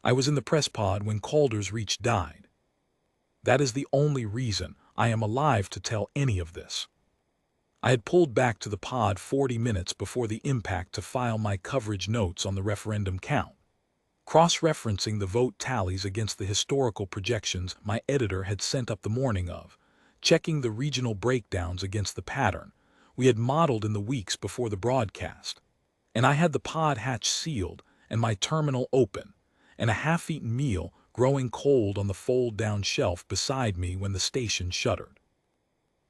I was in the press pod when Calder's Reach died. That is the only reason I am alive to tell any of this. I had pulled back to the pod 40 minutes before the impact to file my coverage notes on the referendum count, cross-referencing the vote tallies against the historical projections my editor had sent up the morning of, checking the regional breakdowns against the pattern we had modeled in the weeks before the broadcast. And I had the pod hatch sealed and my terminal open, and a half-eaten meal growing cold on the fold-down shelf beside me when the station shuttered.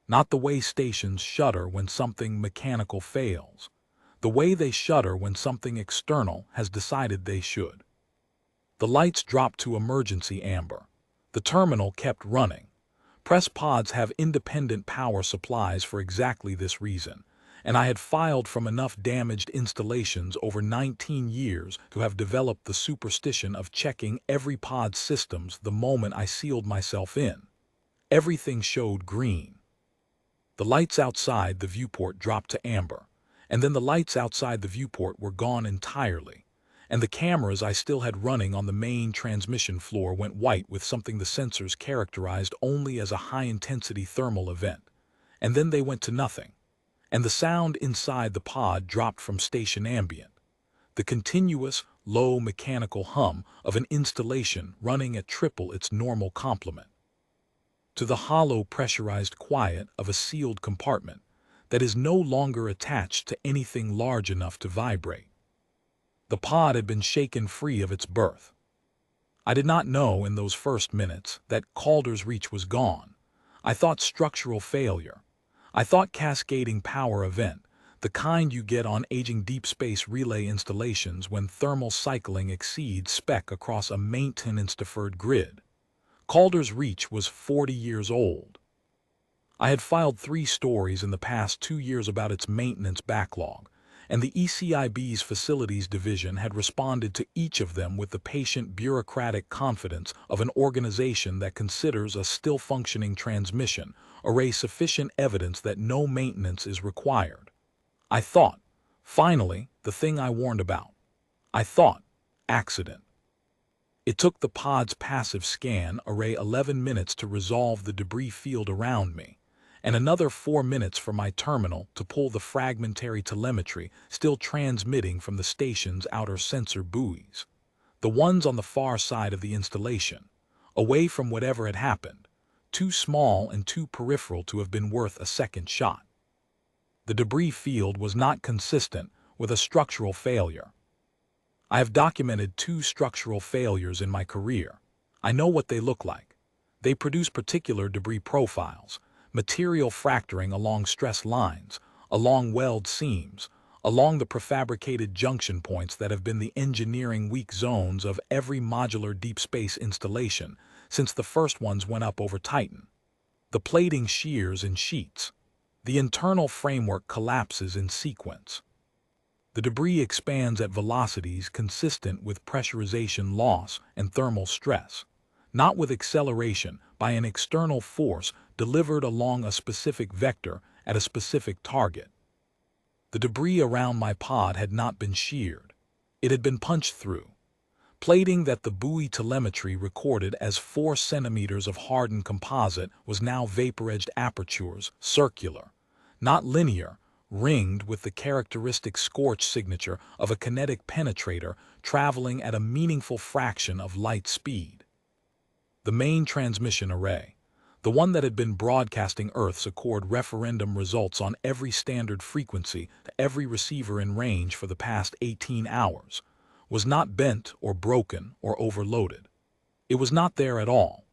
Not the way stations shudder when something mechanical fails, the way they shudder when something external has decided they should. The lights dropped to emergency amber. The terminal kept running. Press pods have independent power supplies for exactly this reason, and I had filed from enough damaged installations over 19 years to have developed the superstition of checking every pod's systems the moment I sealed myself in. Everything showed green. The lights outside the viewport dropped to amber, and then the lights outside the viewport were gone entirely, and the cameras I still had running on the main transmission floor went white with something the sensors characterized only as a high-intensity thermal event, and then they went to nothing, and the sound inside the pod dropped from station ambient, the continuous, low mechanical hum of an installation running at triple its normal complement, to the hollow pressurized quiet of a sealed compartment that is no longer attached to anything large enough to vibrate. The pod had been shaken free of its berth. I did not know in those first minutes that Calder's Reach was gone. I thought structural failure. I thought cascading power event, the kind you get on aging deep space relay installations when thermal cycling exceeds spec across a maintenance-deferred grid. Calder's Reach was 40 years old. I had filed 3 stories in the past 2 years about its maintenance backlog, and the ECIB's Facilities Division had responded to each of them with the patient bureaucratic confidence of an organization that considers a still-functioning transmission array sufficient evidence that no maintenance is required. I thought, finally, the thing I warned about. I thought, accident. It took the pod's passive scan array 11 minutes to resolve the debris field around me, and another 4 minutes for my terminal to pull the fragmentary telemetry still transmitting from the station's outer sensor buoys, the ones on the far side of the installation, away from whatever had happened, too small and too peripheral to have been worth a second shot. The debris field was not consistent with a structural failure. I have documented 2 structural failures in my career. I know what they look like. They produce particular debris profiles, material fracturing along stress lines, along weld seams, along the prefabricated junction points that have been the engineering weak zones of every modular deep space installation since the first ones went up over Titan. The plating shears in sheets. The internal framework collapses in sequence. The debris expands at velocities consistent with pressurization loss and thermal stress, not with acceleration by an external force delivered along a specific vector at a specific target. The debris around my pod had not been sheared. It had been punched through. Plating that the buoy telemetry recorded as 4 centimeters of hardened composite was now vapor-edged apertures, circular, not linear, ringed with the characteristic scorch signature of a kinetic penetrator traveling at a meaningful fraction of light speed. The main transmission array, the one that had been broadcasting Earth's Accord referendum results on every standard frequency to every receiver in range for the past 18 hours, was not bent or broken or overloaded. It was not there at all.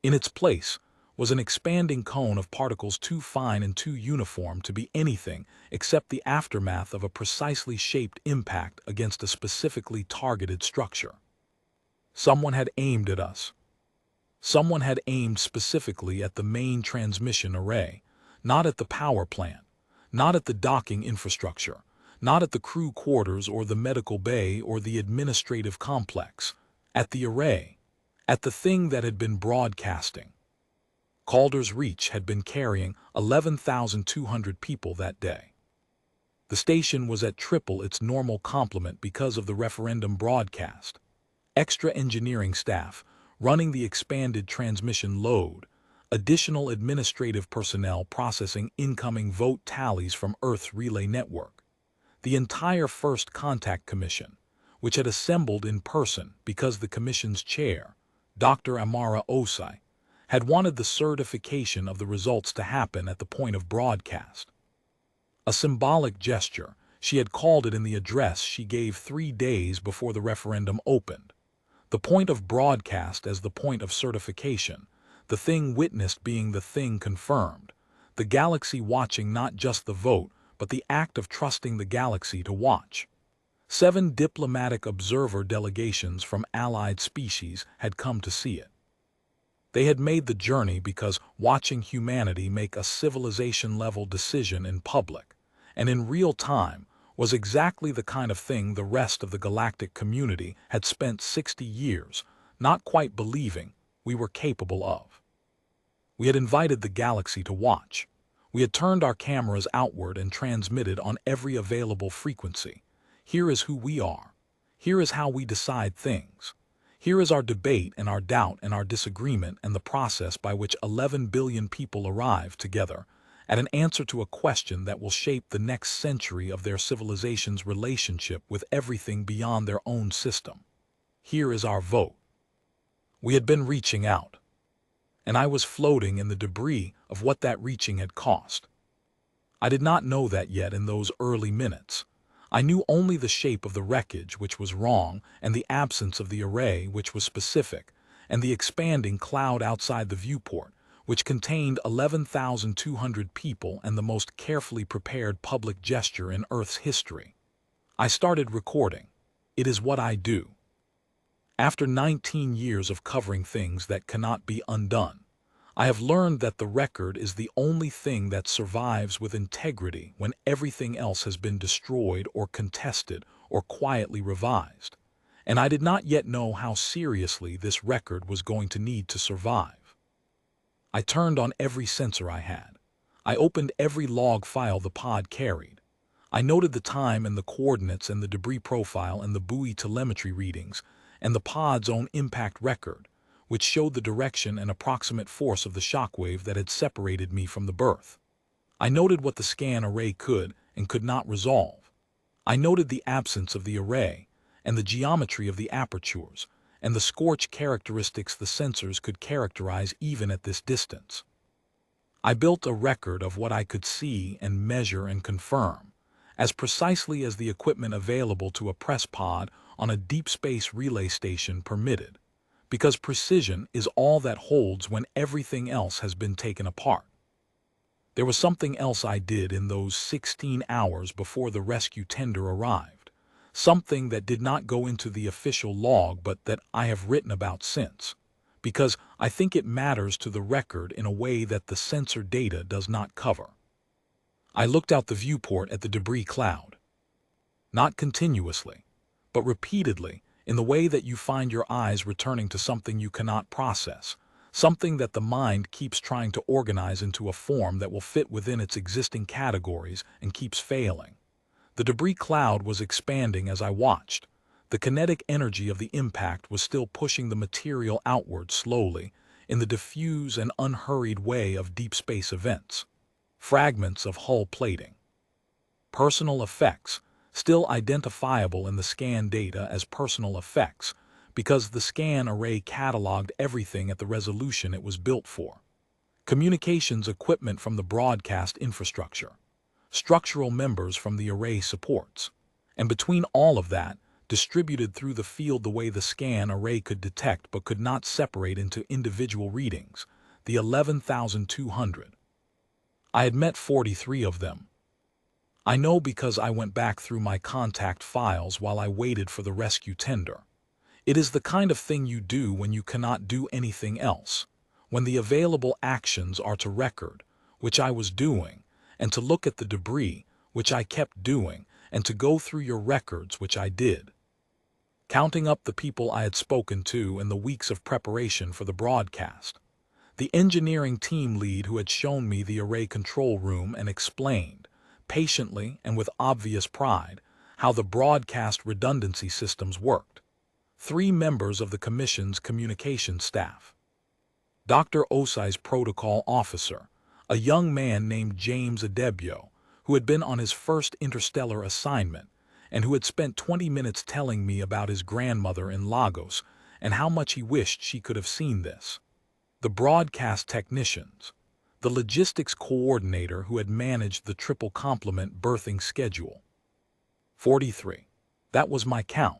In its place was an expanding cone of particles too fine and too uniform to be anything except the aftermath of a precisely shaped impact against a specifically targeted structure. Someone had aimed at us. Someone had aimed specifically at the main transmission array, not at the power plant, not at the docking infrastructure, not at the crew quarters or the medical bay or the administrative complex, at the array, at the thing that had been broadcasting. Calder's Reach had been carrying 11,200 people that day. The station was at triple its normal complement because of the referendum broadcast. extra engineering staff running the expanded transmission load, additional administrative personnel processing incoming vote tallies from Earth's relay network. The entire First Contact Commission, which had assembled in person because the commission's chair, Dr. Amara Osai, had wanted the certification of the results to happen at the point of broadcast. A symbolic gesture, she had called it in the address she gave 3 days before the referendum opened. The point of broadcast as the point of certification, the thing witnessed being the thing confirmed, the galaxy watching not just the vote, but the act of trusting the galaxy to watch. 7 diplomatic observer delegations from allied species had come to see it. They had made the journey because watching humanity make a civilization-level decision in public, and in real time, was exactly the kind of thing the rest of the galactic community had spent 60 years not quite believing we were capable of. We had invited the galaxy to watch. We had turned our cameras outward and transmitted on every available frequency. Here is who we are. Here is how we decide things. Here is our debate and our doubt and our disagreement and the process by which 11 billion people arrive together at an answer to a question that will shape the next century of their civilization's relationship with everything beyond their own system. Here is our vote. We had been reaching out, and I was floating in the debris of what that reaching had cost. I did not know that yet in those early minutes. I knew only the shape of the wreckage, which was wrong, and the absence of the array, which was specific, and the expanding cloud outside the viewport, which contained 11,200 people and the most carefully prepared public gesture in Earth's history. I started recording. It is what I do. After 19 years of covering things that cannot be undone, I have learned that the record is the only thing that survives with integrity when everything else has been destroyed or contested or quietly revised, and I did not yet know how seriously this record was going to need to survive. I turned on every sensor I had. I opened every log file the pod carried. I noted the time and the coordinates and the debris profile and the buoy telemetry readings and the pod's own impact record, which showed the direction and approximate force of the shockwave that had separated me from the berth. I noted what the scan array could and could not resolve. I noted the absence of the array and the geometry of the apertures and the scorch characteristics the sensors could characterize even at this distance. I built a record of what I could see and measure and confirm, as precisely as the equipment available to a press pod on a deep space relay station permitted, because precision is all that holds when everything else has been taken apart. There was something else I did in those 16 hours before the rescue tender arrived. Something that did not go into the official log but that I have written about since, because I think it matters to the record in a way that the sensor data does not cover. I looked out the viewport at the debris cloud. Not continuously, but repeatedly, in the way that you find your eyes returning to something you cannot process, something that the mind keeps trying to organize into a form that will fit within its existing categories and keeps failing. The debris cloud was expanding as I watched. The kinetic energy of the impact was still pushing the material outward slowly in the diffuse and unhurried way of deep space events. Fragments of hull plating. Personal effects, still identifiable in the scan data as personal effects, because the scan array cataloged everything at the resolution it was built for. Communications equipment from the broadcast infrastructure. Structural members from the array supports, and between all of that, distributed through the field the way the scan array could detect but could not separate into individual readings, the 11,200. I had met 43 of them. I know because I went back through my contact files while I waited for the rescue tender. It is the kind of thing you do when you cannot do anything else, when the available actions are to record, which I was doing, and to look at the debris, which I kept doing, and to go through your records, which I did. Counting up the people I had spoken to in the weeks of preparation for the broadcast. The engineering team lead who had shown me the array control room and explained, patiently and with obvious pride, how the broadcast redundancy systems worked. 3 members of the Commission's communication staff. Dr. Osai's protocol officer, a young man named James Adebio, who had been on his first interstellar assignment and who had spent 20 minutes telling me about his grandmother in Lagos and how much he wished she could have seen this. The broadcast technicians, the logistics coordinator who had managed the triple complement berthing schedule. 43. That was my count.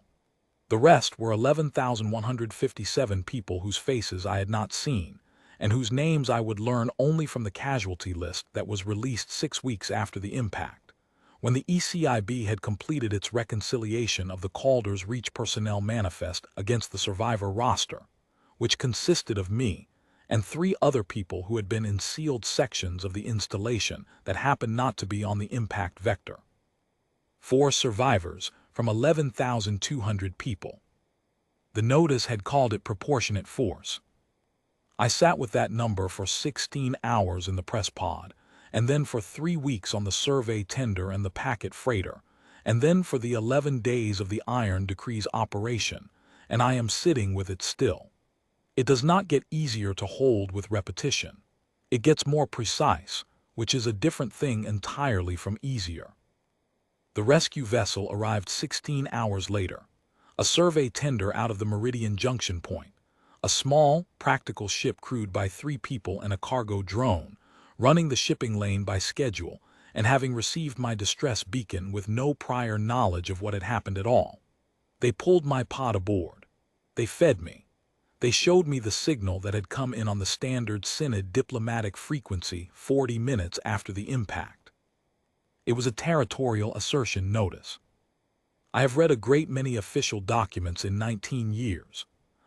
The rest were 11,157 people whose faces I had not seen, and whose names I would learn only from the casualty list that was released 6 weeks after the impact, when the ECIB had completed its reconciliation of the Calder's Reach personnel manifest against the survivor roster, which consisted of me and 3 other people who had been in sealed sections of the installation that happened not to be on the impact vector. 4 survivors from 11,200 people. The notice had called it proportionate force. I sat with that number for 16 hours in the press pod, and then for 3 weeks on the survey tender and the packet freighter, and then for the 11 days of the Iron Decree's operation, and I am sitting with it still. It does not get easier to hold with repetition. It gets more precise, which is a different thing entirely from easier. The rescue vessel arrived 16 hours later, a survey tender out of the Meridian Junction Point, a small, practical ship crewed by 3 people and a cargo drone, running the shipping lane by schedule and having received my distress beacon with no prior knowledge of what had happened at all. They pulled my pod aboard. They fed me. They showed me the signal that had come in on the standard Synod diplomatic frequency 40 minutes after the impact. It was a territorial assertion notice. I have read a great many official documents in 19 years.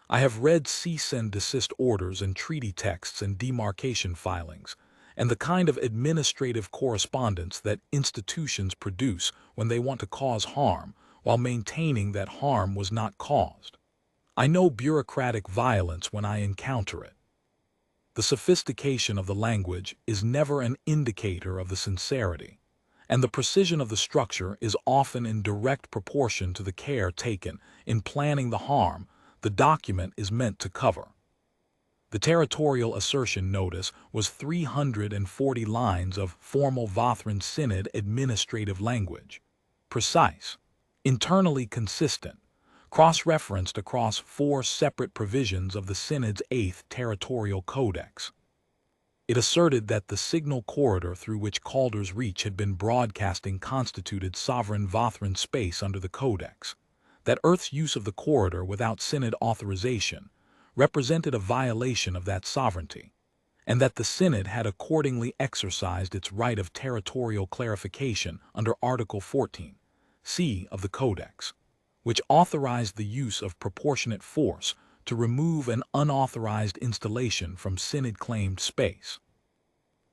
I have read cease and desist orders and treaty texts and demarcation filings, and the kind of administrative correspondence that institutions produce when they want to cause harm while maintaining that harm was not caused. I know bureaucratic violence when I encounter it. The sophistication of the language is never an indicator of the sincerity, and the precision of the structure is often in direct proportion to the care taken in planning the harm the document is meant to cover. The territorial assertion notice was 340 lines of formal Vothran Synod administrative language, precise, internally consistent, cross-referenced across 4 separate provisions of the Synod's 8th Territorial Codex. It asserted that the signal corridor through which Calder's Reach had been broadcasting constituted sovereign Vothran space under the Codex, that Earth's use of the corridor without Synod authorization represented a violation of that sovereignty, and that the Synod had accordingly exercised its right of territorial clarification under Article 14, c of the Codex, which authorized the use of proportionate force to remove an unauthorized installation from Synod-claimed space.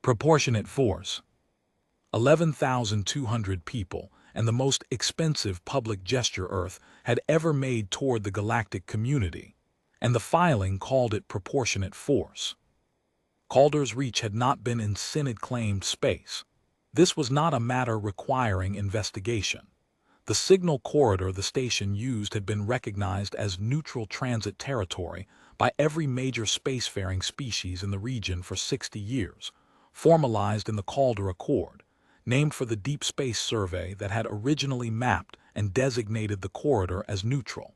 Proportionate force. 11,200 people, and the most expensive public gesture Earth had ever made toward the galactic community, and the filing called it proportionate force. Calder's Reach had not been in Synod-claimed space. This was not a matter requiring investigation. The signal corridor the station used had been recognized as neutral transit territory by every major spacefaring species in the region for 60 years, formalized in the Calder Accord, named for the Deep Space Survey that had originally mapped and designated the corridor as neutral.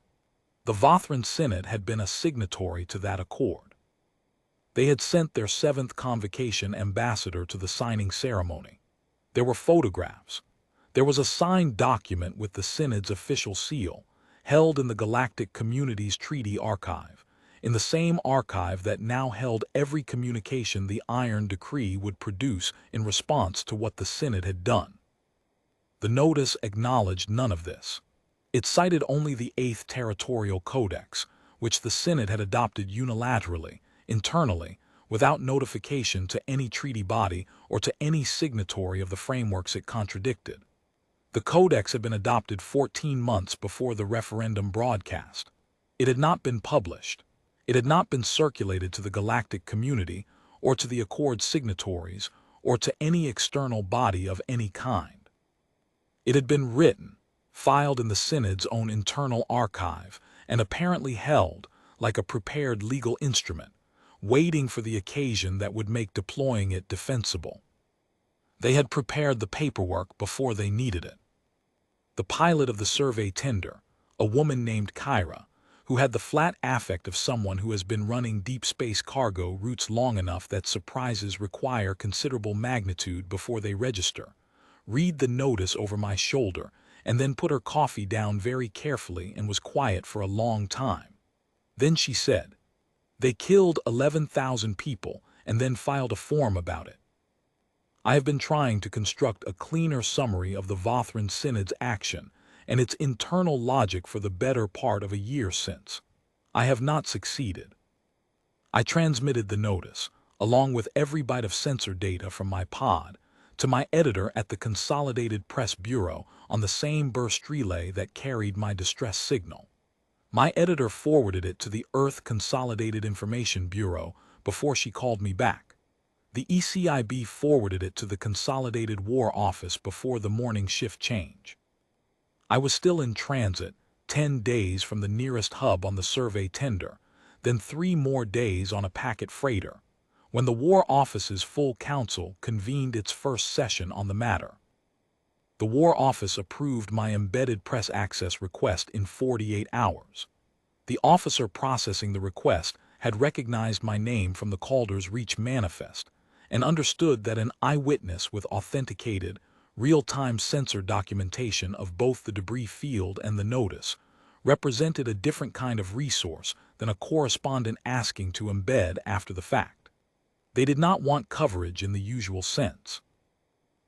The Vothran Synod had been a signatory to that accord. They had sent their 7th convocation ambassador to the signing ceremony. There were photographs. There was a signed document with the Synod's official seal, held in the Galactic Communities Treaty Archive, in the same archive that now held every communication the Iron Decree would produce in response to what the Synod had done. The notice acknowledged none of this. It cited only the 8th Territorial Codex, which the Synod had adopted unilaterally, internally, without notification to any treaty body or to any signatory of the frameworks it contradicted. The Codex had been adopted 14 months before the referendum broadcast. It had not been published. It had not been circulated to the galactic community or to the Accord signatories or to any external body of any kind. It had been written, filed in the Synod's own internal archive, and apparently held, like a prepared legal instrument, waiting for the occasion that would make deploying it defensible. They had prepared the paperwork before they needed it. The pilot of the survey tender, a woman named Kyra, who had the flat affect of someone who has been running deep space cargo routes long enough that surprises require considerable magnitude before they register, read the notice over my shoulder, and then put her coffee down very carefully and was quiet for a long time. Then she said, "They killed 11,000 people and then filed a form about it." I have been trying to construct a cleaner summary of the Vothran Synod's action and its internal logic for the better part of a year since. I have not succeeded. I transmitted the notice, along with every byte of sensor data from my pod, to my editor at the Consolidated Press Bureau on the same burst relay that carried my distress signal. My editor forwarded it to the Earth Consolidated Information Bureau before she called me back. The ECIB forwarded it to the Consolidated War Office before the morning shift change. I was still in transit, 10 days from the nearest hub on the survey tender, then 3 more days on a packet freighter, when the War Office's full council convened its first session on the matter. The War Office approved my embedded press access request in 48 hours. The officer processing the request had recognized my name from the Calder's Reach manifest and understood that an eyewitness with authenticated, real-time sensor documentation of both the debris field and the notice represented a different kind of resource than a correspondent asking to embed after the fact. They did not want coverage in the usual sense.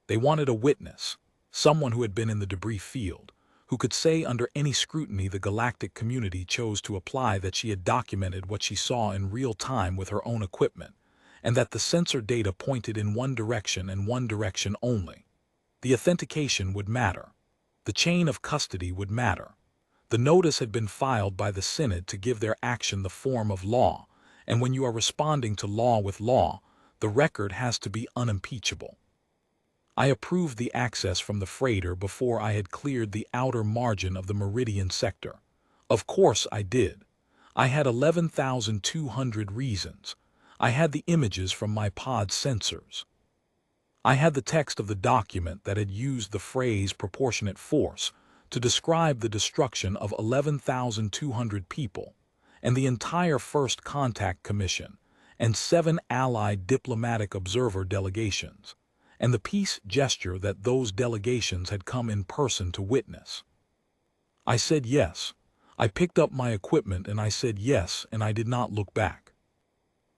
They wanted a witness, someone who had been in the debris field, who could say under any scrutiny the galactic community chose to apply that she had documented what she saw in real time with her own equipment, and that the sensor data pointed in one direction and one direction only. The authentication would matter. The chain of custody would matter. The notice had been filed by the Synod to give their action the form of law, and when you are responding to law with law, the record has to be unimpeachable. I approved the access from the freighter before I had cleared the outer margin of the meridian sector. Of course I did. I had 11,200 reasons. I had the images from my pod sensors. I had the text of the document that had used the phrase proportionate force to describe the destruction of 11,200 people, and the entire First Contact Commission, and 7 allied diplomatic observer delegations, and the peace gesture that those delegations had come in person to witness. I said yes. I picked up my equipment and I said yes, and I did not look back.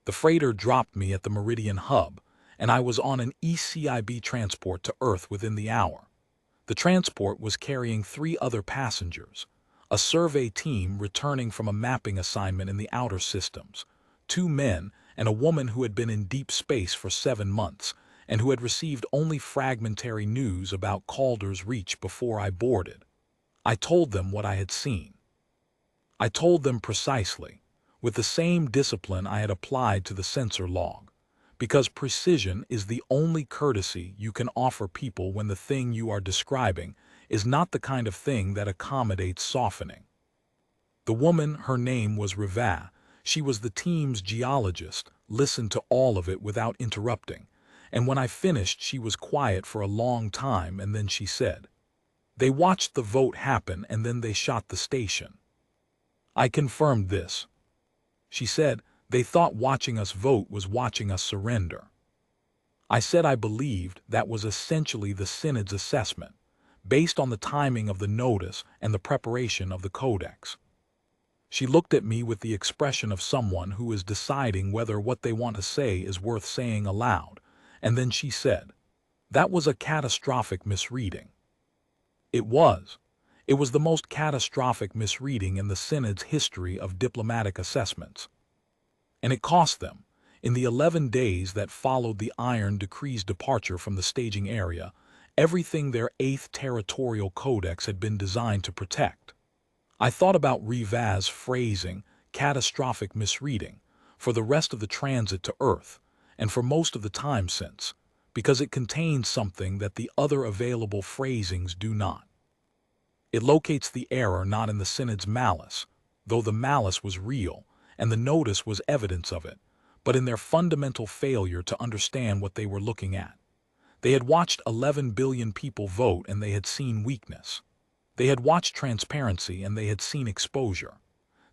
The freighter dropped me at the Meridian hub, and I was on an ECIB transport to Earth within the hour. The transport was carrying 3 other passengers, a survey team returning from a mapping assignment in the outer systems, 2 men and a woman who had been in deep space for 7 months and who had received only fragmentary news about Calder's Reach before I boarded. I told them what I had seen. I told them precisely, with the same discipline I had applied to the sensor log, because precision is the only courtesy you can offer people when the thing you are describing is not the kind of thing that accommodates softening. The woman, her name was Riva, she was the team's geologist, listened to all of it without interrupting, and when I finished she was quiet for a long time and then she said, "They watched the vote happen and then they shot the station." I confirmed this. She said, "They thought watching us vote was watching us surrender." I said I believed that was essentially the Synod's assessment, based on the timing of the notice and the preparation of the codex. She looked at me with the expression of someone who is deciding whether what they want to say is worth saying aloud, and then she said, "That was a catastrophic misreading." It was. It was the most catastrophic misreading in the Synod's history of diplomatic assessments. And it cost them, in the 11 days that followed the Iron Decree's departure from the staging area, everything their 8th Territorial Codex had been designed to protect. I thought about Riva's phrasing, catastrophic misreading, for the rest of the transit to Earth, and for most of the time since, because it contains something that the other available phrasings do not. It locates the error not in the Synod's malice, though the malice was real, and the notice was evidence of it, but in their fundamental failure to understand what they were looking at. They had watched 11 billion people vote and they had seen weakness. They had watched transparency and they had seen exposure.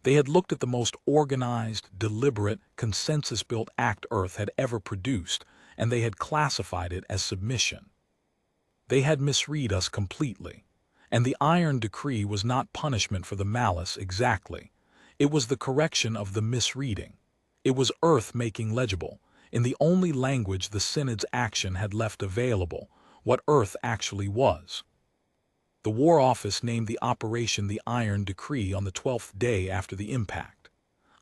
They had looked at the most organized, deliberate, consensus-built act Earth had ever produced, and they had classified it as submission. They had misread us completely. And the Iron Decree was not punishment for the malice exactly. It was the correction of the misreading. It was Earth making legible, in the only language the Synod's action had left available, what Earth actually was. The War Office named the operation the Iron Decree on the 12th day after the impact.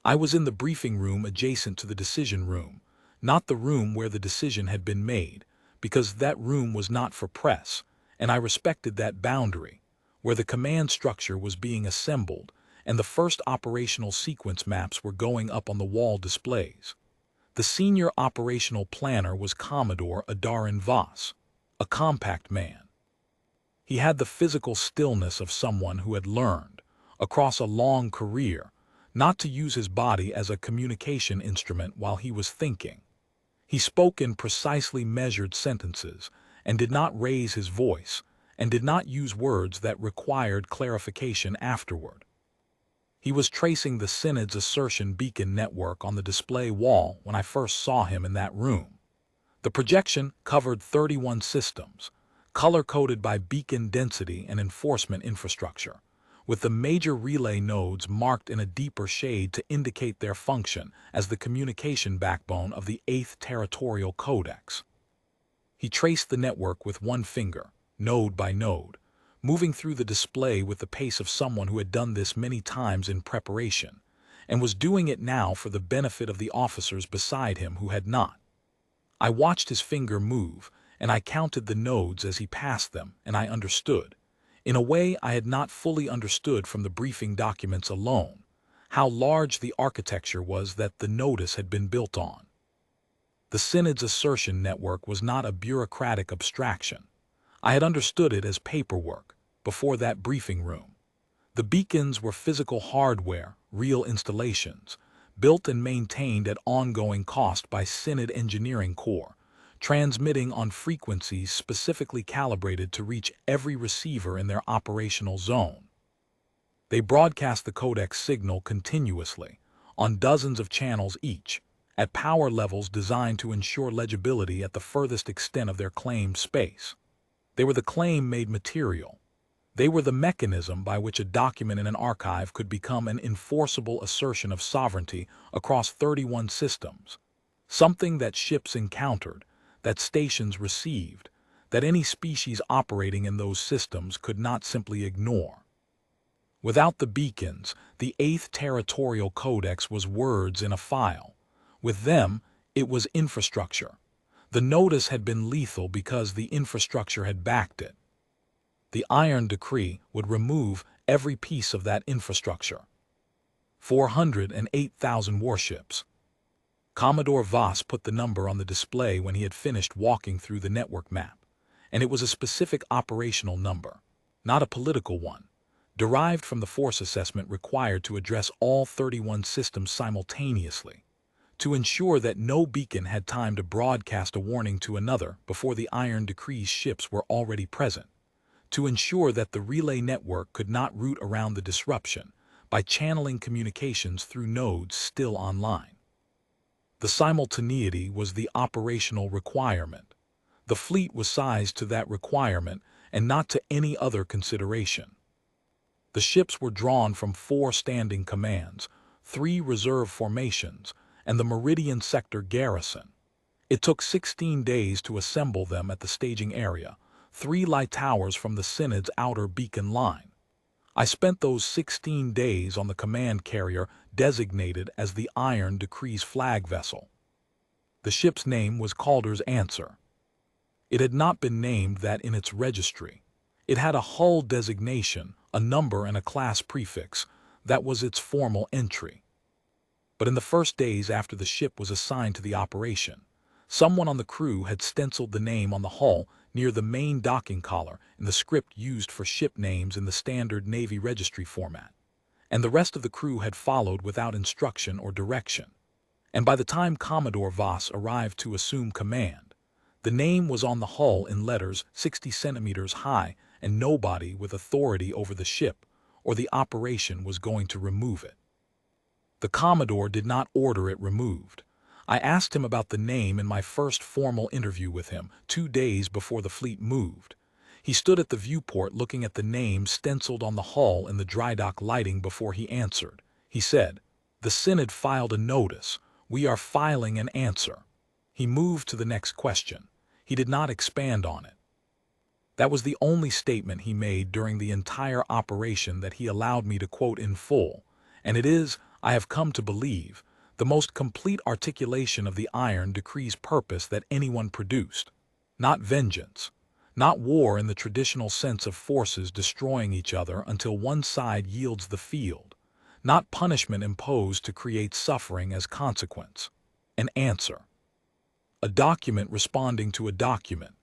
I was in the briefing room adjacent to the decision room, not the room where the decision had been made, because that room was not for press, and I respected that boundary, where the command structure was being assembled and the first operational sequence maps were going up on the wall displays. The senior operational planner was Commodore Adarin Voss, a compact man. He had the physical stillness of someone who had learned, across a long career, not to use his body as a communication instrument while he was thinking. He spoke in precisely measured sentences and did not raise his voice and did not use words that required clarification afterward. He was tracing the Synod's Assertion beacon network on the display wall when I first saw him in that room. The projection covered 31 systems, color-coded by beacon density and enforcement infrastructure, with the major relay nodes marked in a deeper shade to indicate their function as the communication backbone of the 8th Territorial Codex. He traced the network with one finger, node by node, moving through the display with the pace of someone who had done this many times in preparation, and was doing it now for the benefit of the officers beside him who had not. I watched his finger move, and I counted the nodes as he passed them, and I understood, in a way I had not fully understood from the briefing documents alone, how large the architecture was that the notice had been built on. The Synod's Assertion network was not a bureaucratic abstraction. I had understood it as paperwork before that briefing room. The beacons were physical hardware, real installations, built and maintained at ongoing cost by Synod Engineering Corps, transmitting on frequencies specifically calibrated to reach every receiver in their operational zone. They broadcast the codex signal continuously, on dozens of channels each, at power levels designed to ensure legibility at the furthest extent of their claimed space. They were the claim-made material. They were the mechanism by which a document in an archive could become an enforceable assertion of sovereignty across 31 systems, something that ships encountered, that stations received, that any species operating in those systems could not simply ignore. Without the beacons, the 8th Territorial Codex was words in a file. With them, it was infrastructure. The notice had been lethal because the infrastructure had backed it. The Iron Decree would remove every piece of that infrastructure. 408,000 warships. Commodore Voss put the number on the display when he had finished walking through the network map, and it was a specific operational number, not a political one, derived from the force assessment required to address all 31 systems simultaneously, to ensure that no beacon had time to broadcast a warning to another before the Iron Decree's ships were already present, to ensure that the relay network could not route around the disruption by channeling communications through nodes still online. The simultaneity was the operational requirement. The fleet was sized to that requirement and not to any other consideration. The ships were drawn from 4 standing commands, 3 reserve formations, and the Meridian Sector garrison. It took 16 days to assemble them at the staging area, 3 light towers from the Synod's outer beacon line. I spent those 16 days on the command carrier designated as the Iron Decree's flag vessel. The ship's name was Calder's Answer. It had not been named that in its registry. It had a hull designation, a number and a class prefix. That was its formal entry. But in the first days after the ship was assigned to the operation, someone on the crew had stenciled the name on the hull near the main docking collar in the script used for ship names in the standard Navy registry format. and the rest of the crew had followed without instruction or direction. And by the time Commodore Voss arrived to assume command, the name was on the hull in letters 60 centimeters high, and nobody with authority over the ship or the operation was going to remove it. The Commodore did not order it removed. I asked him about the name in my first formal interview with him, 2 days before the fleet moved. He stood at the viewport looking at the name stenciled on the hull in the dry dock lighting before he answered. He said, "The Synod filed a notice. We are filing an answer." He moved to the next question. He did not expand on it. That was the only statement he made during the entire operation that he allowed me to quote in full, and it is, I have come to believe, the most complete articulation of the Iron Decree's purpose that anyone produced. Not vengeance. Not war in the traditional sense of forces destroying each other until one side yields the field. Not punishment imposed to create suffering as consequence. An answer. A document responding to a document.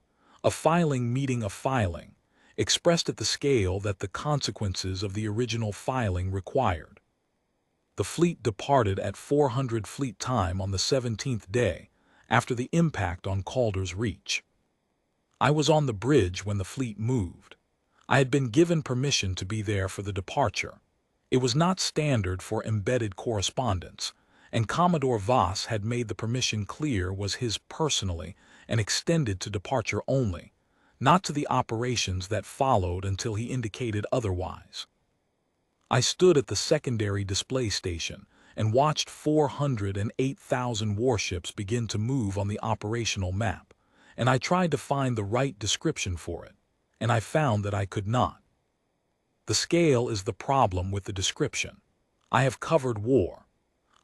A filing meeting a filing, expressed at the scale that the consequences of the original filing required. The fleet departed at 400 fleet time on the 17th day, after the impact on Calder's Reach. I was on the bridge when the fleet moved. I had been given permission to be there for the departure. It was not standard for embedded correspondence, and Commodore Voss had made the permission clear was his personally and extended to departure only, not to the operations that followed until he indicated otherwise. I stood at the secondary display station and watched 408,000 warships begin to move on the operational map, and I tried to find the right description for it, and I found that I could not. The scale is the problem with the description. I have covered war.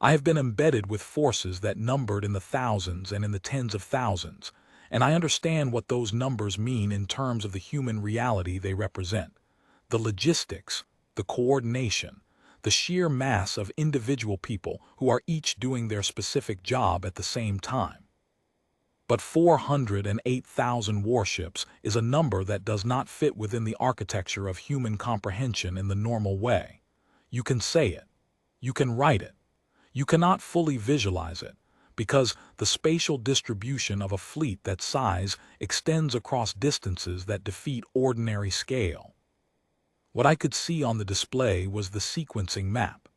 I have been embedded with forces that numbered in the thousands and in the tens of thousands, and I understand what those numbers mean in terms of the human reality they represent, the logistics, the coordination, the sheer mass of individual people who are each doing their specific job at the same time. But 408,000 warships is a number that does not fit within the architecture of human comprehension in the normal way. You can say it. You can write it. You cannot fully visualize it, because the spatial distribution of a fleet that size extends across distances that defeat ordinary scale. What I could see on the display was the sequencing map,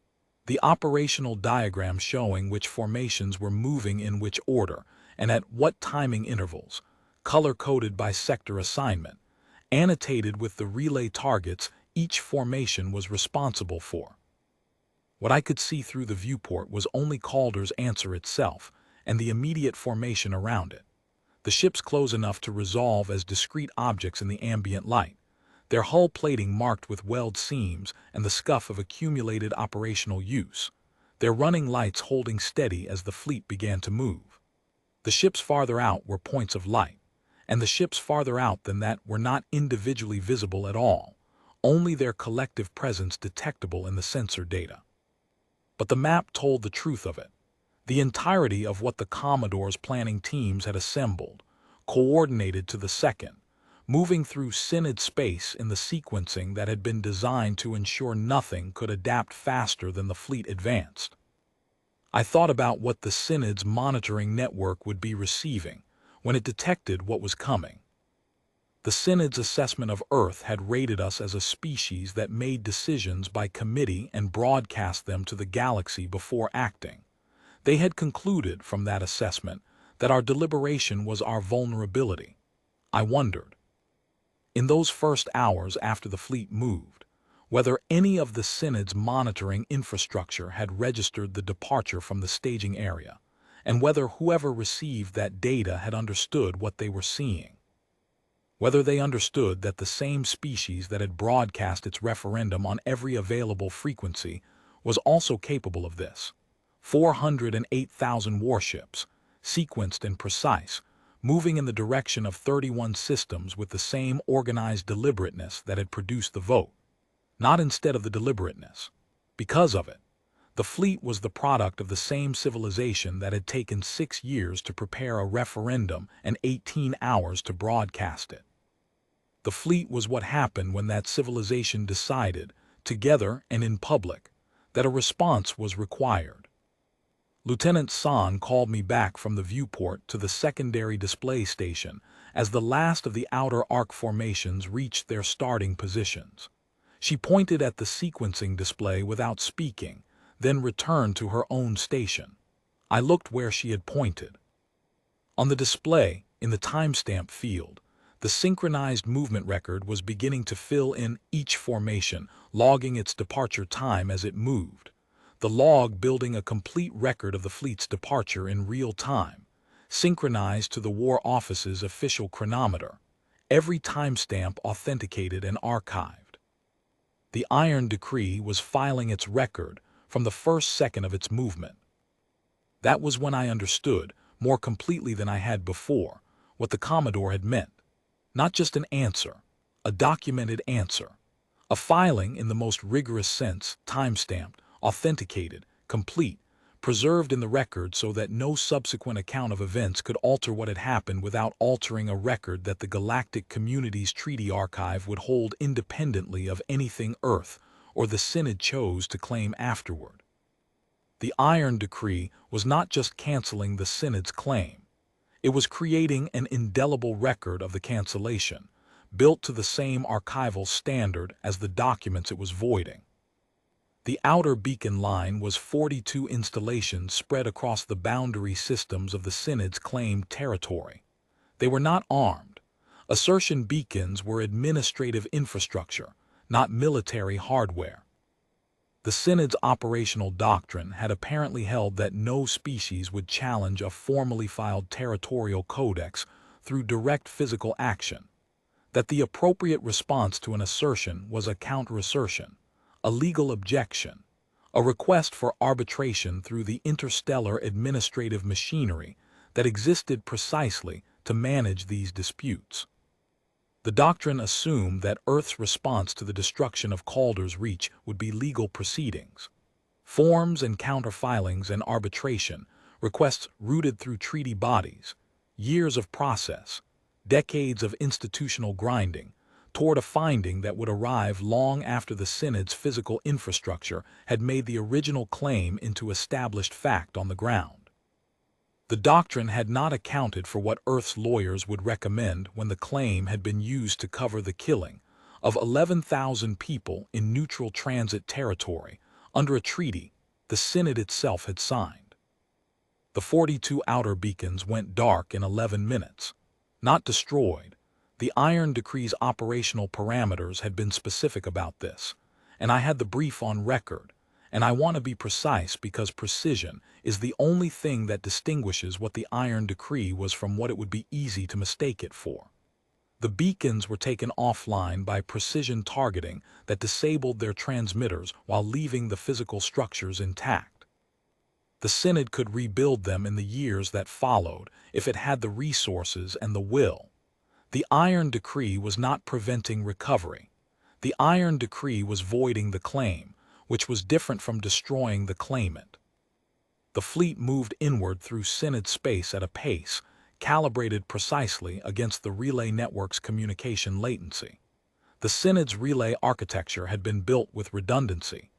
the operational diagram showing which formations were moving in which order and at what timing intervals, color-coded by sector assignment, annotated with the relay targets each formation was responsible for. What I could see through the viewport was only Calder's answer itself and the immediate formation around it. The ships close enough to resolve as discrete objects in the ambient light, their hull plating marked with weld seams and the scuff of accumulated operational use, their running lights holding steady as the fleet began to move. The ships farther out were points of light, and the ships farther out than that were not individually visible at all, only their collective presence detectable in the sensor data. But the map told the truth of it. The entirety of what the Commodore's planning teams had assembled, coordinated to the second, moving through Synod space in the sequencing that had been designed to ensure nothing could adapt faster than the fleet advanced. I thought about what the Synod's monitoring network would be receiving when it detected what was coming. The Synod's assessment of Earth had rated us as a species that made decisions by committee and broadcast them to the galaxy before acting. They had concluded from that assessment that our deliberation was our vulnerability. I wondered, in those first hours after the fleet moved, whether any of the Synod's monitoring infrastructure had registered the departure from the staging area, and whether whoever received that data had understood what they were seeing. Whether they understood that the same species that had broadcast its referendum on every available frequency was also capable of this. 408,000 warships, sequenced and precise, moving in the direction of 31 systems with the same organized deliberateness that had produced the vote. Not instead of the deliberateness. Because of it. The fleet was the product of the same civilization that had taken 6 years to prepare a referendum and 18 hours to broadcast it. The fleet was what happened when that civilization decided, together and in public, that a response was required. Lieutenant San called me back from the viewport to the secondary display station as the last of the outer arc formations reached their starting positions. She pointed at the sequencing display without speaking, then returned to her own station. I looked where she had pointed. On the display, in the timestamp field, the synchronized movement record was beginning to fill in each formation, logging its departure time as it moved. The log building a complete record of the fleet's departure in real time, synchronized to the War Office's official chronometer, every timestamp authenticated and archived. The Iron Decree was filing its record from the first second of its movement. That was when I understood, more completely than I had before, what the Commodore had meant. Not just an answer, a documented answer. A filing in the most rigorous sense, time-stamped, authenticated, complete, preserved in the record so that no subsequent account of events could alter what had happened without altering a record that the galactic community's treaty archive would hold independently of anything Earth or the Synod chose to claim afterward. The Iron Decree was not just canceling the Synod's claim. It was creating an indelible record of the cancellation, built to the same archival standard as the documents it was voiding. The outer beacon line was 42 installations spread across the boundary systems of the Synod's claimed territory. They were not armed. Assertion beacons were administrative infrastructure, not military hardware. The Synod's operational doctrine had apparently held that no species would challenge a formally filed territorial codex through direct physical action, that the appropriate response to an assertion was a counter-assertion, a legal objection, a request for arbitration through the interstellar administrative machinery that existed precisely to manage these disputes. The doctrine assumed that Earth's response to the destruction of Calder's Reach would be legal proceedings. Forms and counterfilings and arbitration, requests rooted through treaty bodies, years of process, decades of institutional grinding, toward a finding that would arrive long after the Synod's physical infrastructure had made the original claim into established fact on the ground. The doctrine had not accounted for what Earth's lawyers would recommend when the claim had been used to cover the killing of 11,000 people in neutral transit territory under a treaty the Synod itself had signed. The 42 outer beacons went dark in 11 minutes. Not destroyed. The Iron Decree's operational parameters had been specific about this, and I had the brief on record. And I want to be precise because precision is the only thing that distinguishes what the Iron Decree was from what it would be easy to mistake it for. The beacons were taken offline by precision targeting that disabled their transmitters while leaving the physical structures intact. The Synod could rebuild them in the years that followed if it had the resources and the will. The Iron Decree was not preventing recovery. The Iron Decree was voiding the claim, which was different from destroying the claimant. The fleet moved inward through Synod space at a pace calibrated precisely against the relay network's communication latency. The Synod's relay architecture had been built with redundancy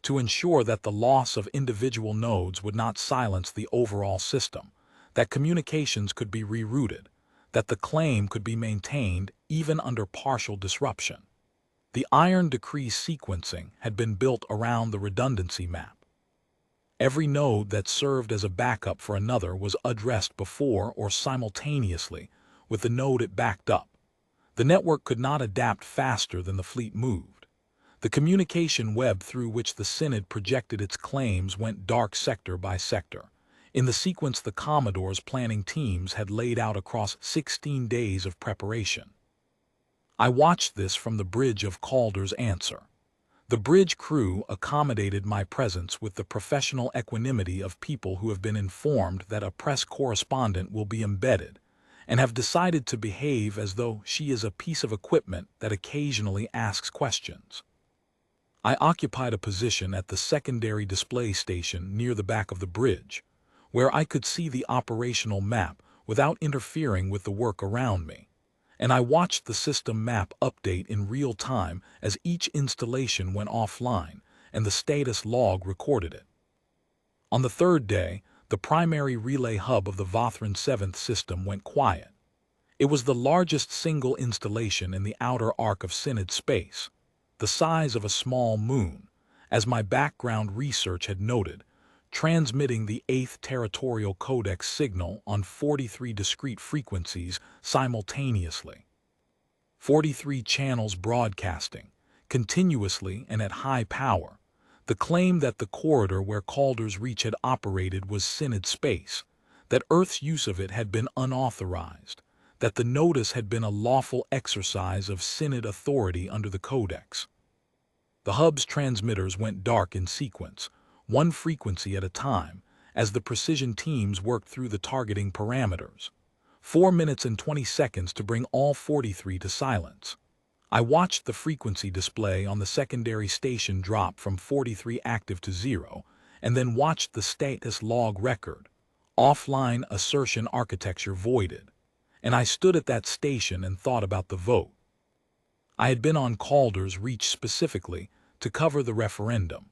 to ensure that the loss of individual nodes would not silence the overall system, that communications could be rerouted, that the claim could be maintained even under partial disruption. The Iron Decree sequencing had been built around the redundancy map. Every node that served as a backup for another was addressed before or simultaneously with the node it backed up. The network could not adapt faster than the fleet moved. The communication web through which the Synod projected its claims went dark sector by sector, in the sequence the Commodore's planning teams had laid out across 16 days of preparation. I watched this from the bridge of Calder's answer. The bridge crew accommodated my presence with the professional equanimity of people who have been informed that a press correspondent will be embedded and have decided to behave as though she is a piece of equipment that occasionally asks questions. I occupied a position at the secondary display station near the back of the bridge, where I could see the operational map without interfering with the work around me. And I watched the system map update in real time as each installation went offline and the status log recorded it. On the third day, the primary relay hub of the Vothran 7th system went quiet. It was the largest single installation in the outer arc of Synod space, the size of a small moon, as my background research had noted, transmitting the 8th Territorial Codex signal on 43 discrete frequencies simultaneously. 43 channels broadcasting, continuously and at high power. The claim that the corridor where Calder's Reach had operated was Synod space, that Earth's use of it had been unauthorized, that the notice had been a lawful exercise of Synod authority under the Codex. The hub's transmitters went dark in sequence, one frequency at a time, as the precision teams worked through the targeting parameters. 4 minutes and 20 seconds to bring all 43 to silence. I watched the frequency display on the secondary station drop from 43 active to 0, and then watched the status log record, offline assertion architecture voided. And I stood at that station and thought about the vote. I had been on Calder's Reach specifically to cover the referendum.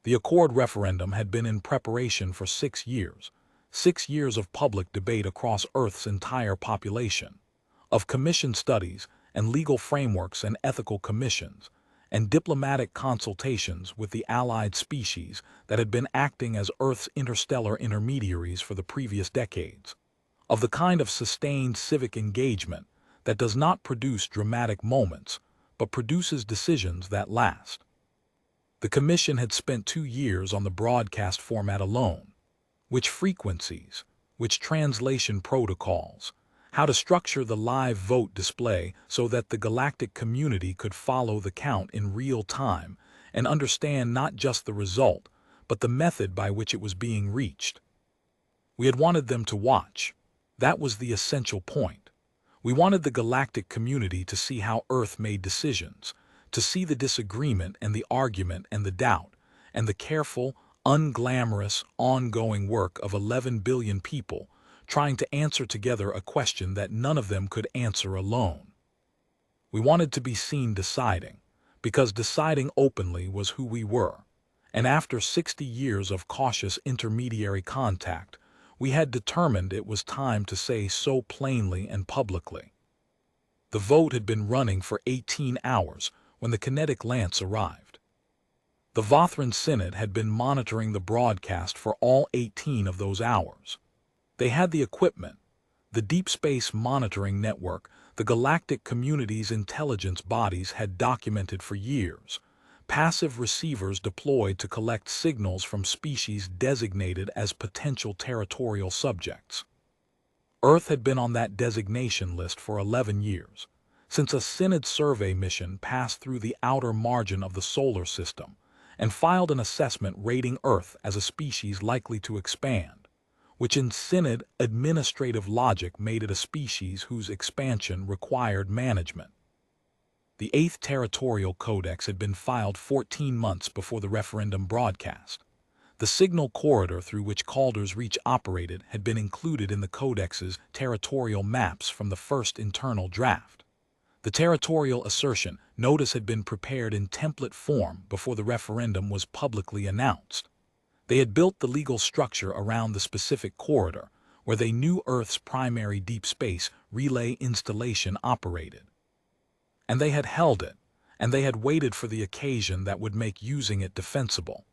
The Accord referendum had been in preparation for 6 years, 6 years of public debate across Earth's entire population, of commissioned studies and legal frameworks and ethical commissions, and diplomatic consultations with the allied species that had been acting as Earth's interstellar intermediaries for the previous decades, of the kind of sustained civic engagement that does not produce dramatic moments, but produces decisions that last. The Commission had spent 2 years on the broadcast format alone. Which frequencies, which translation protocols, how to structure the live vote display so that the galactic community could follow the count in real time and understand not just the result, but the method by which it was being reached. We had wanted them to watch. That was the essential point. We wanted the galactic community to see how Earth made decisions, to see the disagreement and the argument and the doubt, and the careful, unglamorous, ongoing work of 11 billion people trying to answer together a question that none of them could answer alone. We wanted to be seen deciding, because deciding openly was who we were, and after 60 years of cautious intermediary contact, we had determined it was time to say so plainly and publicly. The vote had been running for 18 hours when the kinetic lance arrived. The Vothran Synod had been monitoring the broadcast for all 18 of those hours. They had the equipment, the deep space monitoring network the galactic community's intelligence bodies had documented for years, passive receivers deployed to collect signals from species designated as potential territorial subjects. Earth had been on that designation list for 11 years, since a Synod survey mission passed through the outer margin of the solar system and filed an assessment rating Earth as a species likely to expand, which in Synod administrative logic made it a species whose expansion required management. The 8th Territorial Codex had been filed 14 months before the referendum broadcast. The signal corridor through which Calder's Reach operated had been included in the Codex's territorial maps from the first internal draft. The Territorial Assertion notice had been prepared in template form before the referendum was publicly announced. They had built the legal structure around the specific corridor where they knew Earth's primary deep space relay installation operated. And they had held it, and they had waited for the occasion that would make using it defensible.